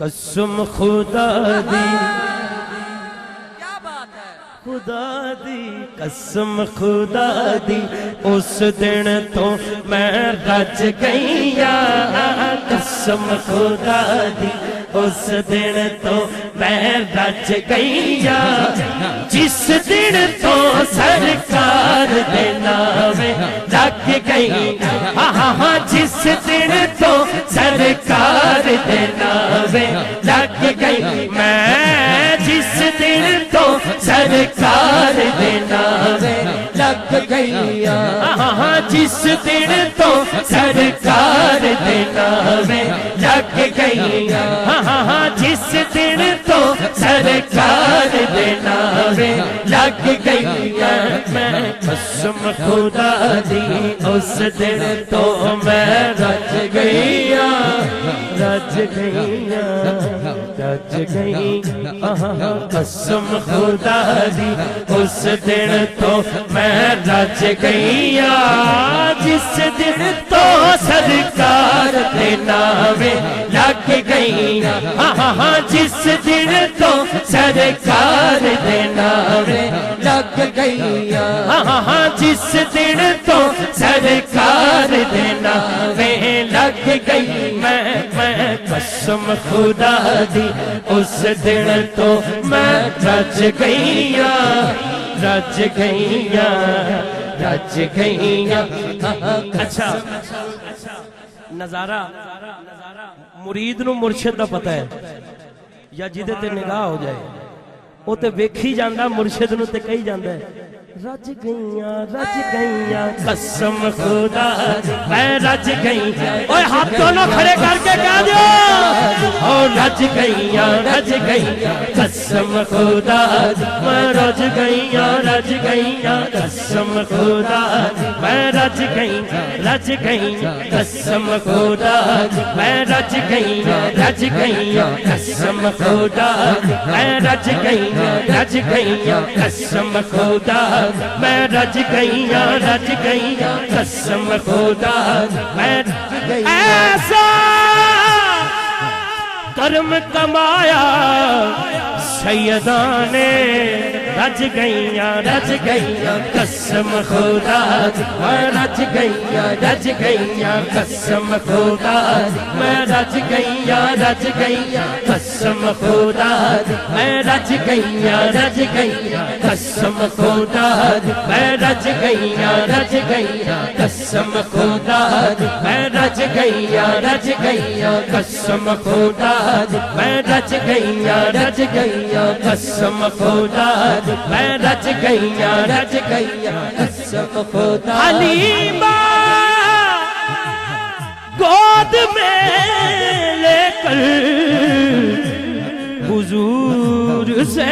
قسم خدا دی کیا بات ہے خدا دی قسم خدا دی اس دن تو میں رج گئیا قسم خدا دی اس دن تو میں رج گئیا جس دن تو سرکار دے نامے لگ گئی ہاں جس دن تو سرکار دے نامے لگ گئی میں جس دن تو سرکار دے نامے لگ گئی ہاں جس دن تو سرکار دے نامے لگ گئی ہاں جس دن تو سرکار دے نامے لگ گئی میں قسم خدا دی اس دن تو میں رج گئیا رج گئیا رج گئی قسم خدا دی اس دن تو میں رج گئیا جس دن تو سرکار دے نامے لگ گئی ہاں جس دن تو سرکار دے نامے لگ گئی ہاں جس دن تو سرکار دے نامے لگ گئی میں قسم خدا دی اس دن تو میں رج گئیا رج گئیا رج گئیا اچھا نظارہ مرید نو مرشد دا پتہ ہے یا جیدے تے نگاہ ہو جائے وہ تے ویکھی جاندہ مرشد نو تے کہی جاندہ ہے رج گئیاں قسم خدا میں رج گئیاں اوہ ہاتھ دونوں کھڑے کر کے کہہ دیو رج گئیاں قسم خدا میں رج گئیاں قسم خدا میں رج گئیاں قسم خدا میں رج گئیاں قسم خدا میں رج گئیاں قسم خدا میں رج گئیاں قسم خدا میں ایسا کرم کمایا سیداں نے رج گئیاں قسم خدا میں رج گئیاں قسم خدا میں رج گئیاں قسم خدا میں رج گئیاں قسم خدا میں رج گئیاں قسم خدا میں رج گئیاں قسم خدا میں رج گئیاں قسم خدا میں رج گئیاں قسم خدا حلیمہ گود میں لے کر حضور سے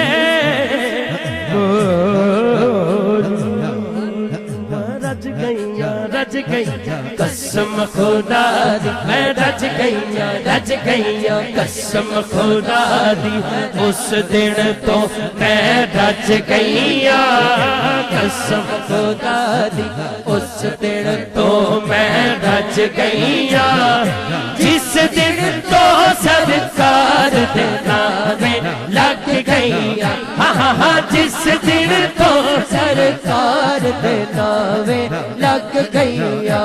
رج گئیاں قسم خدا دی میں رج گئیاں قسم خدا دی اس دن تو میں رج گئیاں قسم خدا دی اس دن تو میں رج گئیاں جس دن تو سرکار دے نامے لگ گئیاں ہاں جس دن تو سرکار دے نامے لگ گئیاں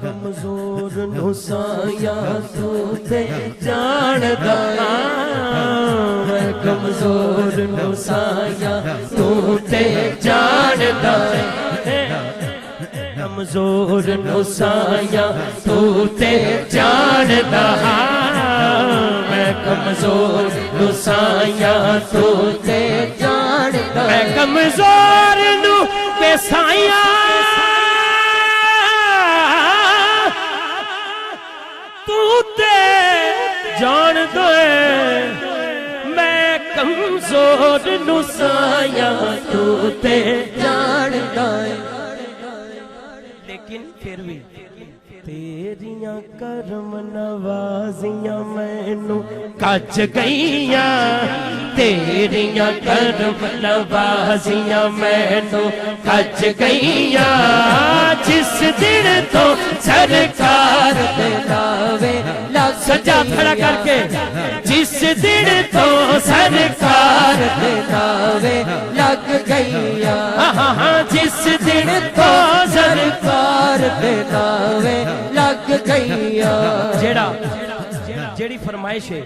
کمزور نو سایاں تو تے جاندا میں کمزور نو سایاں تو تے جاندا کمزور نو سایاں تو تے جاندا میں کمزور نو سایاں تو تے جاندا میں کمزور نو تے سایاں تو تے جان دے میں کمزور نو سایاں تو تے جان دے لیکن پھر بھی ਤੇਰੀਆਂ ਕਰਮ ਨਵਾਜ਼ੀਆਂ ਮੈਨੂੰ ਕੱਜ ਗਈਆਂ ਤੇਰੀਆਂ ਕਰਮ ਨਵਾਜ਼ੀਆਂ ਮੈਨੂੰ ਕੱਜ ਗਈਆਂ ਜਿਸ ਦਿਨ ਤੋਂ ਸਰਕਾਰ ਦੇ ਨਾਵੇ ਲੱਗ ਸੱਜਾ ਖੜਾ ਕਰਕੇ ਜਿਸ ਦਿਨ ਤੋਂ ਸਰਕਾਰ ਦੇ ਨਾਵੇ ਲੱਗ ਗਈਆਂ ਹਾਂ ਜਿਸ ਦਿਨ ਤੋਂ ਸਰਕਾਰ ਦੇ ਨਾਵੇ ਲੱਗ ਗਈਆਂ ਜਿਹੜੀ ਫਰਮਾਇਸ਼ ਹੈ